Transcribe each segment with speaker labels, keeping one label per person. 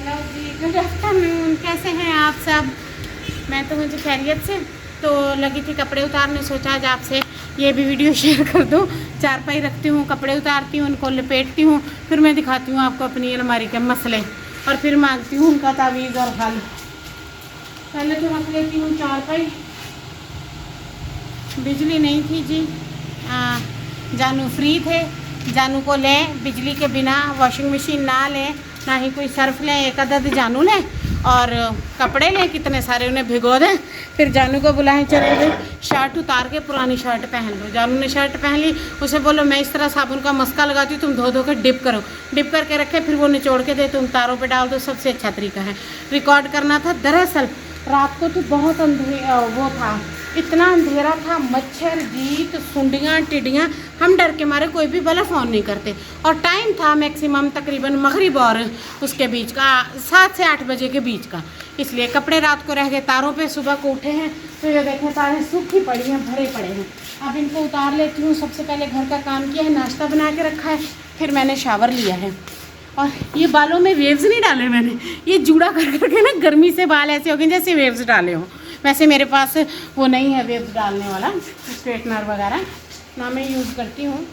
Speaker 1: Hello जी, good afternoon. कैसे हैं आप सब? मैं तो मुझे खैरियत से तो लगी थी कपड़े उतारने, सोचा आज आपसे ये भी वीडियो शेयर कर दूँ। चारपाई रखती हूँ, कपड़े उतारती हूँ, उनको लपेटती हूँ, फिर मैं दिखाती हूँ आपको अपनी अलमारी के मसले और फिर मांगती हूँ उनका तावीज़ और हल। पहले तो रख लेती हूँ चारपाई। बिजली नहीं थी जी, जानू फ्री थे। जानू को लें बिजली के बिना, वॉशिंग मशीन ना लें, ना ही कोई सर्फ लें, एक अदद जानू लें और कपड़े लें कितने सारे, उन्हें भिगो दें। फिर जानू को बुलाएं, चले गए शर्ट उतार के पुरानी शर्ट पहन लो। जानू ने शर्ट पहन ली, उसे बोलो मैं इस तरह साबुन का मस्का लगाती हूँ, तुम धो धो के डिप करो। डिप करके रखे, फिर वो निचोड़ के दे, तुम तारों पे डाल दो। सबसे अच्छा तरीका है। रिकॉर्ड करना था, दरअसल रात को तो बहुत वो था, इतना अंधेरा था, मच्छर जीत सुंडियाँ टिड्डियाँ, हम डर के मारे कोई भी बल्ब ऑन नहीं करते। और टाइम था मैक्सिमम तकरीबन मगरिब और उसके बीच का 7 से 8 बजे के बीच का, इसलिए कपड़े रात को रह गए तारों पे। सुबह को उठे हैं तो ये देखें तारें सूखी पड़ी हैं, भरे पड़े हैं। अब इनको उतार लेती हूँ। सबसे पहले घर का काम किया है, नाश्ता बना के रखा है, फिर मैंने शावर लिया है। और ये बालों में वेव्स नहीं डाले मैंने, ये जूड़ा कर करके ना गर्मी से बाल ऐसे हो गए जैसे वेव्स डाले हों। वैसे मेरे पास वो नहीं है वेव्स डालने वाला स्ट्रेटनर वगैरह, ना मैं यूज़ करती हूँ।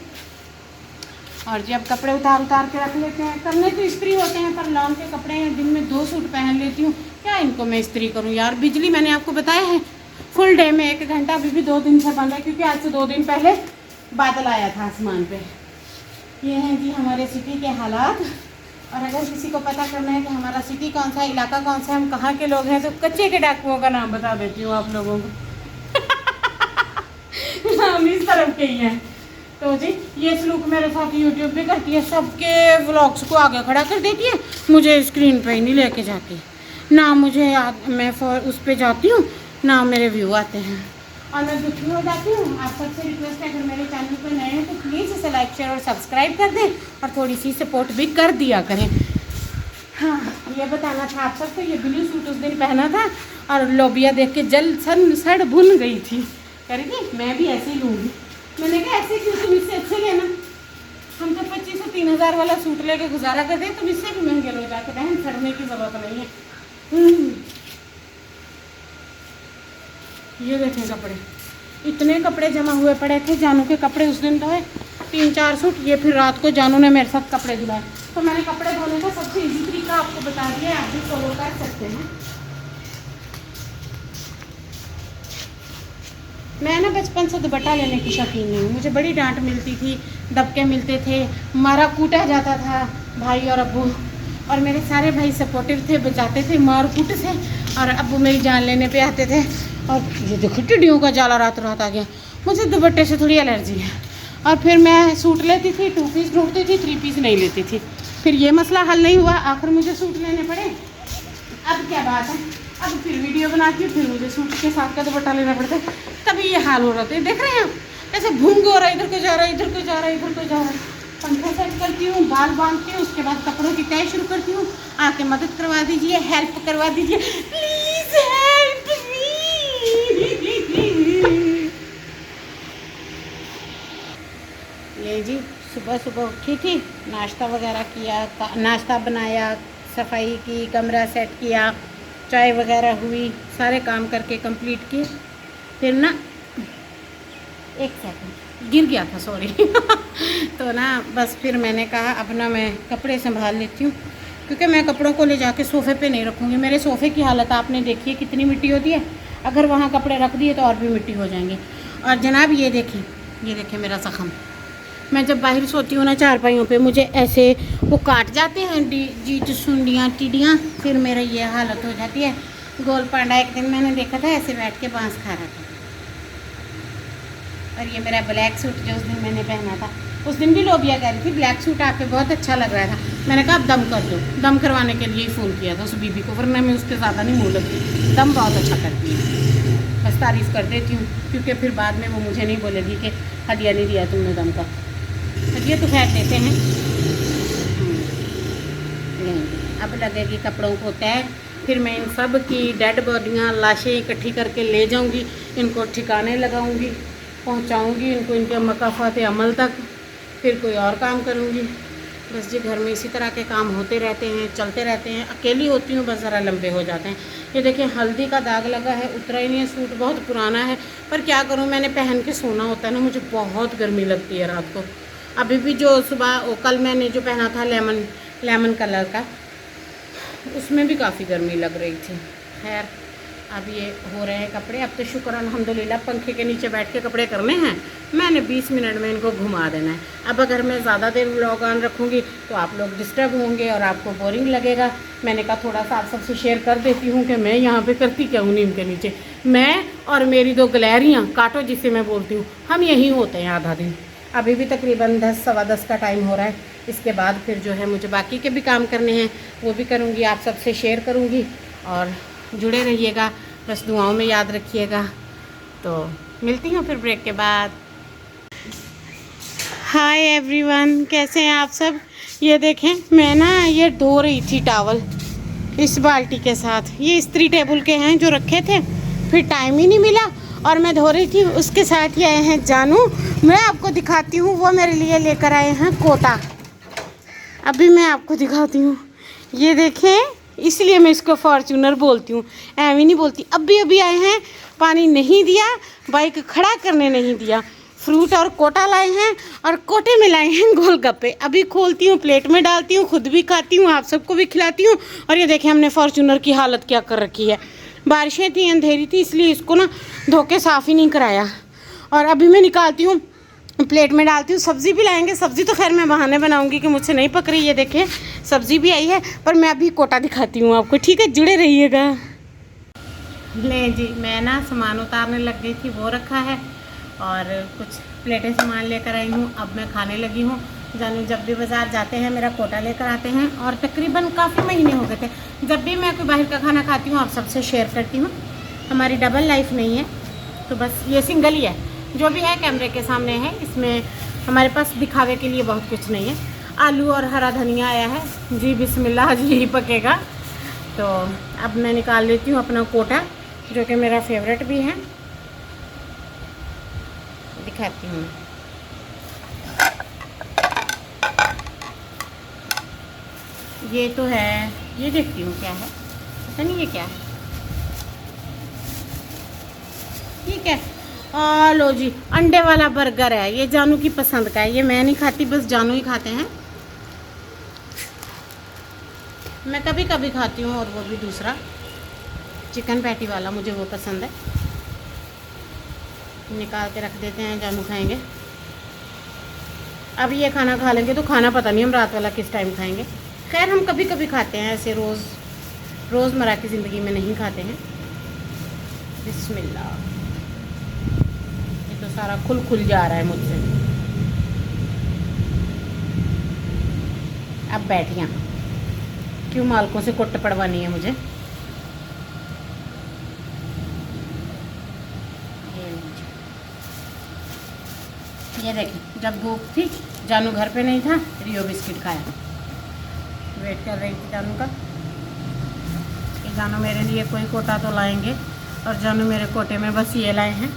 Speaker 1: और जी अब कपड़े उतार के रख लेते हैं। करने तो इस्त्री होते हैं, पर लॉन के कपड़े हैं, दिन में 2 सूट पहन लेती हूँ, क्या इनको मैं इस्त्री करूँ यार। बिजली मैंने आपको बताया है फुल डे में 1 घंटा अभी भी 2 दिन से बंद है, क्योंकि आज से 2 दिन पहले बादल आया था आसमान पे। ये हैं जी हमारे सिटी के हालात। और अगर किसी को पता करना है कि हमारा सिटी कौन सा, इलाका कौन सा, हम कहाँ के लोग हैं, तो कच्चे के डाकुओं का नाम बता देती हूँ आप लोगों को। हम इस तरफ के ही हैं। तो जी ये सलूक मेरे साथ यूट्यूब भी करती है, सबके व्लॉग्स को आगे खड़ा कर देती है, मुझे स्क्रीन पे ही नहीं लेके जाती। ना मुझे मैं उस पर जाती हूँ, ना मेरे व्यू आते हैं, और मैं दुखी हो जाती हूँ। आप सबसे रिक्वेस्ट है, अगर मेरे चैनल पर नए हैं तो प्लीज़ इसे लाइक शेयर और सब्सक्राइब कर दें और थोड़ी सी सपोर्ट भी कर दिया करें। हाँ, ये बताना था आप सबको। ये ब्लू सूट उस दिन पहना था और लोबिया देख के जल सड़ भुन गई थी, कह रही थी मैं भी ऐसे ही लूँगी। मैंने कहा ऐसे क्यों, तुम इससे अच्छे लेना। हम तो 2500-3000 वाला सूट लेके गुजारा करते हैं, तुम इससे भी महंगे लो जाके, बहन सड़ने की ज़रूरत नहीं है। ये देखें कपड़े, इतने कपड़े जमा हुए पड़े थे। जानू के कपड़े उस दिन धोए 3-4 सूट, ये फिर रात को जानू ने मेरे साथ कपड़े धुलाए। तो मैंने कपड़े धोने का सबसे इजी तरीका आपको बता दिया है, आप भी फॉलो कर सकते हैं। मैं ना बचपन से दुपट्टा लेने की शौकीन नहीं हूँ। मुझे बड़ी डांट मिलती थी, दबके मिलते थे, मारा कूटा जाता था भाई और अब्बू, और मेरे सारे भाई सपोर्टिव थे, बचाते थे मार कूट से, और अब्बू मेरी जान लेने पे आते थे। और ये देखो टिड्डियों का जाला रात रात आ गया। मुझे दुपट्टे से थोड़ी एलर्जी है। और फिर मैं सूट लेती थी, 2 पीस ढूंढती थी, 3 पीस नहीं लेती थी। फिर ये मसला हल नहीं हुआ, आखिर मुझे सूट लेने पड़े। अब क्या बात है, अब फिर वीडियो बनाती हूँ, फिर मुझे सूट के साथ का दुपट्टा लेना पड़ता है, तभी ये हाल हो रहा था। देख रहे हैं आप ऐसे भूंग हो रहा है, इधर को जा रहा है, इधर को जा रहा है, इधर को जा रहा है। पंखा सेट करती हूँ, बाल बांधती हूँ, उसके बाद कपड़ों की तय शुरू करती हूँ। आके मदद करवा दीजिए, हेल्प करवा दीजिए, प्लीज़ हेल्प मी। ये जी सुबह सुबह उठी थी, नाश्ता वगैरह किया, नाश्ता बनाया, सफाई की, कमरा सेट किया, चाय वगैरह हुई, सारे काम करके कंप्लीट किए। फिर ना 1 सेकंड गिर गया था, सॉरी। तो ना बस फिर मैंने कहा अब ना मैं कपड़े संभाल लेती हूँ, क्योंकि मैं कपड़ों को ले जाके सोफ़े पे नहीं रखूँगी। मेरे सोफ़े की हालत आपने देखी है कितनी मिट्टी होती है, अगर वहाँ कपड़े रख दिए तो और भी मिट्टी हो जाएंगे। और जनाब ये देखिए मेरा ज़ख़म। मैं जब बाहर सोती हूँ ना चारपाइयों पे, मुझे ऐसे वो काट जाते हैं जीट सुंडियाँ टिड्डियाँ, फिर मेरा ये हालत हो जाती है। गोल पांडा एक दिन मैंने देखा था ऐसे बैठ के बांस खा रहा था। और ये मेरा ब्लैक सूट जो उस दिन मैंने पहना था, उस दिन भी लोबिया कह रही थी ब्लैक सूट आप पे बहुत अच्छा लग रहा था। मैंने कहा अब दम कर दो, दम करवाने के लिए ही फ़ोन किया था उस बीबी को, वरना मैं उसके ज़्यादा नहीं मुँह लगती। दम बहुत अच्छा करती है, बस तारीफ़ कर देती हूँ, क्योंकि फिर बाद में वो मुझे नहीं बोलेगी कि हदिया नहीं दिया तुमने दम का। हदिया तो खैर देते हैं। अब लगेगी कपड़ों को तय। फिर मैं इन सब की डेड बॉडियाँ, लाशें इकट्ठी करके ले जाऊंगी, इनको ठिकाने लगाऊंगी, पहुंचाऊंगी इनको इनके मकाफात अमल तक, फिर कोई और काम करूंगी। बस जी घर में इसी तरह के काम होते रहते हैं, चलते रहते हैं। अकेली होती हूँ, बस ज़रा लंबे हो जाते हैं। ये देखिए हल्दी का दाग लगा है, उतरा ही नहीं है। सूट बहुत पुराना है, पर क्या करूँ, मैंने पहन के सोना होता है ना, मुझे बहुत गर्मी लगती है रात को। अभी भी जो सुबह कल मैंने जो पहना था लेमन कलर का, उसमें भी काफ़ी गर्मी लग रही थी। खैर अब ये हो रहे हैं कपड़े। अब तो शुक्र अल्हम्दुलिल्लाह पंखे के नीचे बैठ के कपड़े करने हैं। मैंने 20 मिनट में इनको घुमा देना है। अब अगर मैं ज़्यादा देर व्लॉग ऑन रखूँगी तो आप लोग डिस्टर्ब होंगे और आपको बोरिंग लगेगा। मैंने कहा थोड़ा सा आप सबसे शेयर कर देती हूँ कि मैं यहाँ पे करती क्या हूँ नीम के नीचे। मैं और मेरी 2 गिलहरियाँ, काटो जिसे मैं बोलती हूँ, हम यहीं होते हैं आधा दिन। अभी भी तकरीबन 10 सवा 10 का टाइम हो रहा है। इसके बाद फिर जो है मुझे बाकी के भी काम करने हैं, वो भी करूँगी, आप सबसे शेयर करूँगी। और जुड़े रहिएगा, बस दुआओं में याद रखिएगा। तो मिलती हूँ फिर ब्रेक के बाद। हाय एवरीवन, कैसे हैं आप सब। ये देखें मैं ना ये धो रही थी टॉवल इस बाल्टी के साथ। ये इस्त्री टेबल के हैं जो रखे थे, फिर टाइम ही नहीं मिला और मैं धो रही थी। उसके साथ ये आए हैं जानू, मैं आपको दिखाती हूँ। वो मेरे लिए लेकर आए हैं कोटा, अभी मैं आपको दिखाती हूँ। ये देखें, इसलिए मैं इसको फॉर्च्यूनर बोलती हूँ, एवं नहीं बोलती। अभी अभी आए हैं, पानी नहीं दिया, बाइक खड़ा करने नहीं दिया। फ्रूट और कोटा लाए हैं और कोटे में लाए हैं गोलगप्पे। अभी खोलती हूँ, प्लेट में डालती हूँ, खुद भी खाती हूँ, आप सबको भी खिलाती हूँ। और ये देखें हमने फॉर्च्यूनर की हालत क्या कर रखी है। बारिशें थी, अंधेरी थी, इसलिए इसको ना धो के साफ़ ही नहीं कराया। और अभी मैं निकालती हूँ, प्लेट में डालती हूँ। सब्ज़ी भी लाएंगे, सब्ज़ी तो खैर मैं बहाने बनाऊंगी कि मुझसे नहीं पक रही है। देखिए सब्ज़ी भी आई है, पर मैं अभी कोटा दिखाती हूँ आपको, ठीक है, जुड़े रहिएगा। ले जी, मैं ना सामान उतारने लग गई थी, वो रखा है और कुछ प्लेटें सामान लेकर आई हूँ। अब मैं खाने लगी हूँ। जानू जब भी बाज़ार जाते हैं मेरा कोटा लेकर आते हैं, और तकरीबन काफ़ी महीने हो गए थे जब भी मैं कोई बाहर का खाना खाती हूँ, आप सबसे शेयर करती हूँ। हमारी डबल लाइफ नहीं है, तो बस ये सिंगल ही है। जो भी है कैमरे के सामने है, इसमें हमारे पास दिखावे के लिए बहुत कुछ नहीं है। आलू और हरा धनिया आया है जी, बिस्मिल्लाह, आज यही पकेगा। तो अब मैं निकाल लेती हूँ अपना कोटा, जो कि मेरा फेवरेट भी है, दिखाती हूँ। ये तो है, ये देखती हूँ क्या है, पता नहीं ये क्या है। ठीक है, लो जी, अंडे वाला बर्गर है। ये जानू की पसंद का है, ये मैं नहीं खाती, बस जानू ही खाते हैं। मैं कभी कभी खाती हूँ, और वो भी दूसरा चिकन पैटी वाला, मुझे वो पसंद है। निकाल के रख देते हैं, जानू खाएंगे। अब ये खाना खा लेंगे तो खाना पता नहीं हम रात वाला किस टाइम खाएंगे। खैर हम कभी कभी खाते हैं, ऐसे रोज़मर्रा की ज़िंदगी में नहीं खाते हैं। बिस्मिल्लाह, तो सारा खुल जा रहा है मुझसे। अब बैठिया क्यों मालकों से कुट पड़वानी है मुझे। ये देखिए, जब भूख थी, जानू घर पे नहीं था, रियो बिस्किट खाया। वेट कर रही थी जानू का कि जानू मेरे लिए कोई कोटा तो लाएंगे, और जानू मेरे कोटे में बस ये लाए हैं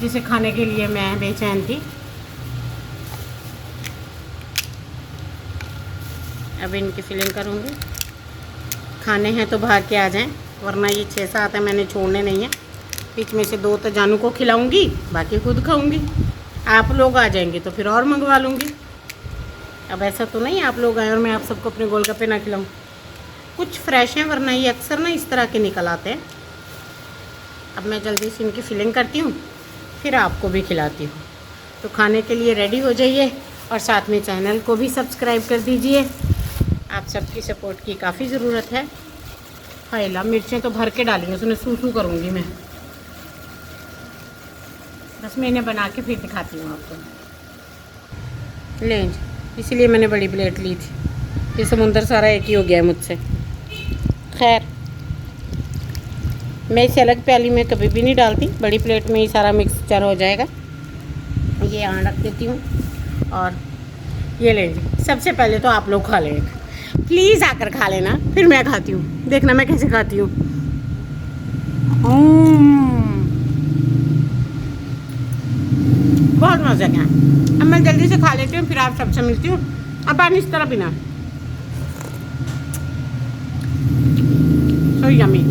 Speaker 1: जिसे खाने के लिए मैं बेचैन थी। अब इनकी फिलिंग करूँगी। खाने हैं तो भाग के आ जाएं, वरना ये 6-7 है, मैंने छोड़ने नहीं है। बीच में से 2 तो जानू को खिलाऊंगी, बाकी खुद खाऊंगी। आप लोग आ जाएंगे तो फिर और मंगवा लूँगी। अब ऐसा तो नहीं आप लोग आए और मैं आप सबको अपने गोलगप्पे ना खिलाऊँ। कुछ फ्रेश हैं, वरना ये अक्सर ना इस तरह के निकल आते हैं। अब मैं जल्दी से इनकी फिलिंग करती हूँ, फिर आपको भी खिलाती हूँ। तो खाने के लिए रेडी हो जाइए, और साथ में चैनल को भी सब्सक्राइब कर दीजिए। आप सबकी सपोर्ट की काफ़ी ज़रूरत है। हायला मिर्चें तो भर के डाली हैं, उसमें सूसू करूँगी मैं। बस मैं इन्हें बना के फिर दिखाती हूँ आपको। लें, इसीलिए मैंने बड़ी प्लेट ली थी। ये समुंदर सारा एक ही हो गया है मुझसे। खैर मैं इसे अलग प्याली में कभी भी नहीं डालती, बड़ी प्लेट में ही सारा मिक्सचर हो जाएगा। ये यहाँ रख देती हूँ, और ये लें जी। सबसे पहले तो आप लोग खा लें, प्लीज़ आकर खा लेना, फिर मैं खाती हूँ। देखना मैं कैसे खाती हूँ। बहुत मज़ा का। अब मैं जल्दी से खा लेती हूँ, फिर आप सबसे मिलती हूँ। अब पानी इस तरह पीना। So yummy.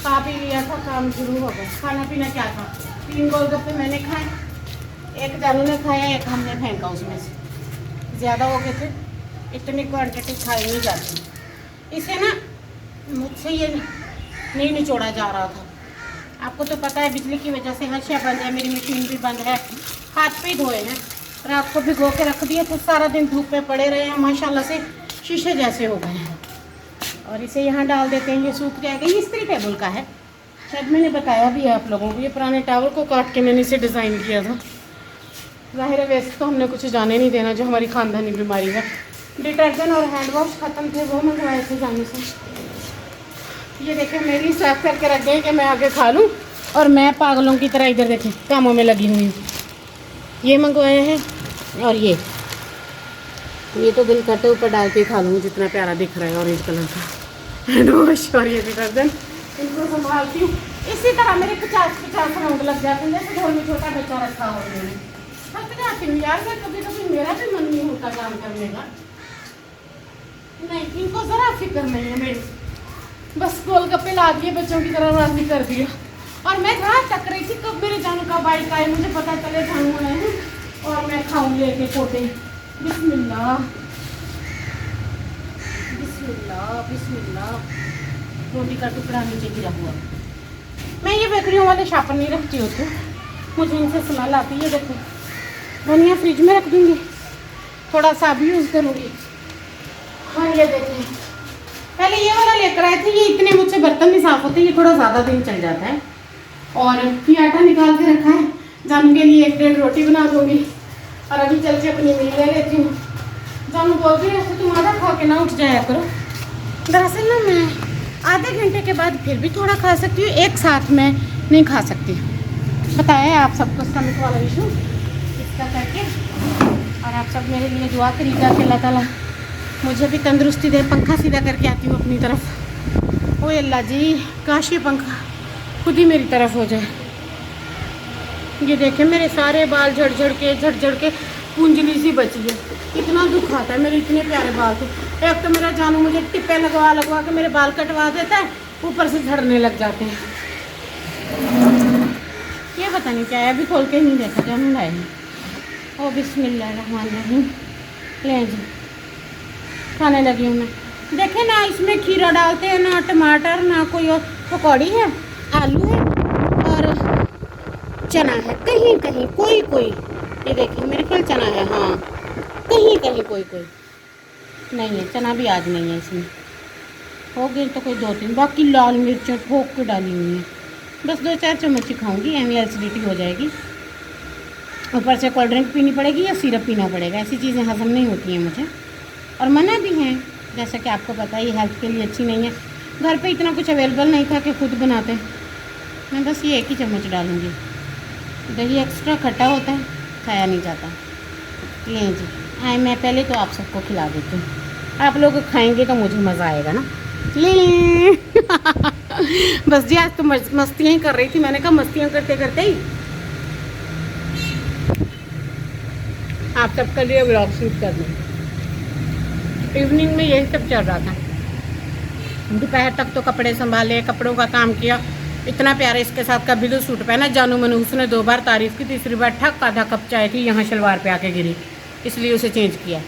Speaker 1: खा पी लिया था, काम शुरू हो गया। खाना पीना क्या था? 3 गोलगप्पे मैंने खाए, एक जानू ने खाया, एक हमने फेंका। उसमें से ज़्यादा हो गए थे, इतनी क्वांटिटी खाई नहीं जाती। इसे ना मुझसे ये नहीं निचोड़ा जा रहा था। आपको तो पता है बिजली की वजह से हर शय बंद है, मेरी मशीन भी बंद है। हाथ पे धोए हैं, रात को भिगो के रख दिए थे, सारा दिन धूप में पड़े रहे हैं, माशाल्लाह से शीशे जैसे हो गए हैं। और इसे यहाँ डाल देते हैं, ये सूख जाएगा। ये इस्त्री टेबल का है, शायद मैंने बताया भी है आप लोगों को। ये पुराने टावल को काट के मैंने इसे डिज़ाइन किया था। ज़ाहिर है वैसे तो हमने कुछ जाने नहीं देना, जो हमारी खानदानी बीमारी है। डिटर्जेंट और हैंड वॉश ख़त्म थे, वो मंगवाए थे जाने से। ये देखें मेरी साफ करके रख गए कि मैं आगे खा लूँ, और मैं पागलों की तरह इधर देखें कामों में लगी हुई हूँ। ये मंगवाए हैं, और ये तो दिल करते ऊपर डाल के खा लूँगी, जितना प्यारा दिख रहा है ऑरेंज कलर का हैंड वॉश। और ये डिटर्जेंट इनको संभालती हूँ। इसी तरह मेरे 50 राउंड लग जाते हैं, जैसे घर में छोटा बच्चा रखा हो मैंने। थक जाती हूँ यार मैं, कभी कभी मेरा भी मन नहीं होता काम करने का। नहीं, इनको ज़रा फिक्र नहीं है मेरी, बस गोलगप्पे ला दिए, बच्चों की तरह राजी कर दिया। और मैं रात तक रही थी कब मेरे जानू का बाइक आए, मुझे पता चले जानू आए हैं और मैं खाऊँ लेके पोटे। बिस्मिल्लाह बिस्मिल्लाह बिस्मिल्लाह। रोटी का टुकड़ा नीचे गिरा हुआ। मैं ये बेकरियों वाले शापर नहीं रखती होती, मुझे इनसे स्मेल आती है। देखो धनिया फ्रिज में रख दूँगी, थोड़ा सा भी यूज़ करूँगी। हाँ ये देखें, पहले ये वाला लेकर आए थे, ये इतने मुझसे बर्तन नहीं साफ़ होते, ये थोड़ा ज़्यादा दिन चल जाता है। और ये आटा निकाल के रखा है, जानू के लिए 1-1.5 रोटी बना दूँगी। और अभी चल के अपनी मील ले लेती हूँ। जानू बोल रही है तुम आधा खा के ना उठ जाया करो। दरअसल ना मैं आधे घंटे के बाद फिर भी थोड़ा खा सकती हूँ, एक साथ में नहीं खा सकती। बताया आप सबको स्टमक वाला इशू इसका करके। और आप सब मेरे लिए दुआ करिएगा कि अल्लाह ताला मुझे भी तंदुरुस्ती दे। पंखा सीधा करके आती हूँ अपनी तरफ। ओए अल्लाह जी, काश ये पंखा खुद ही मेरी तरफ हो जाए। ये देखें मेरे सारे बाल झड़ झड़ के पूंजली सी बची है। इतना दुख आता है, मेरे इतने प्यारे बाल थे। एक तो मेरा जानू मुझे टिप्पे लगवा के मेरे बाल कटवा देता है, ऊपर से झड़ने लग जाते हैं। ये पता नहीं क्या है, अभी खोल के नहीं देखा जानू लाए हैं। ओ बिस्मिल्लाहिर्रहमानिर्रहीम। ले जी खाने लगी हूँ मैं। देखें ना, इसमें खीरा डालते हैं ना टमाटर, ना कोई और। पकौड़ी है, आलू है और चना है, कहीं कहीं कोई। ये देखिए मेरे ख्याल चना है, हाँ कहीं कहीं कोई नहीं है। चना भी आज नहीं है इसमें, हो गए तो कोई 2-3। बाकी लाल मिर्च ठोक के डाली हुई है, बस 2-4 चम्मच ही खाऊंगी, यानी एसिडिटी हो जाएगी। ऊपर से कोल्ड ड्रिंक पीनी पड़ेगी या सिरप पीना पड़ेगा, ऐसी चीज़ें हजम नहीं होती हैं मुझे। और मना भी है, जैसा कि आपको पता है ये हेल्थ के लिए अच्छी नहीं है। घर पे इतना कुछ अवेलेबल नहीं था कि खुद बनाते। मैं बस ये 1 ही चम्मच डालूँगी। दही एक्स्ट्रा खट्टा होता है, खाया नहीं जाता। लें जी आए, मैं पहले तो आप सबको खिला देती हूँ, आप लोग खाएंगे तो मुझे मज़ा आएगा ना। ले बस जी आज तो मस्तियाँ ही कर रही थी। मैंने कहा मस्तियाँ करते करते ही आप सबके लिए व्लॉग शूट कर दूँ। इवनिंग में यही सब चल रहा था। दोपहर तक तो कपड़े संभाले, कपड़ों का काम किया। इतना प्यारा इसके साथ का ब्लू सूट पहना। जानू मनहूस ने 2 बार तारीफ़ की, तीसरी बार ठक आधा कप चाय थी यहाँ शलवार पे आके गिरी, इसलिए उसे चेंज किया।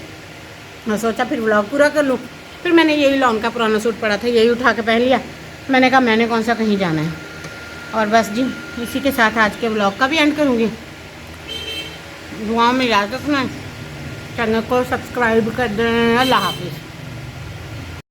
Speaker 1: मैं सोचा फिर व्लॉग पूरा कर लूँ। फिर मैंने यही लॉन का पुराना सूट पड़ा था, यही उठा के पहन लिया। मैंने कहा मैंने कौन सा कहीं जाना है। और बस जी इसी के साथ आज के व्लॉग का भी एंड करूँगी। दुआओं में याद रखना, चैनल को सब्सक्राइब कर दें। अल्लाह हाफिज़।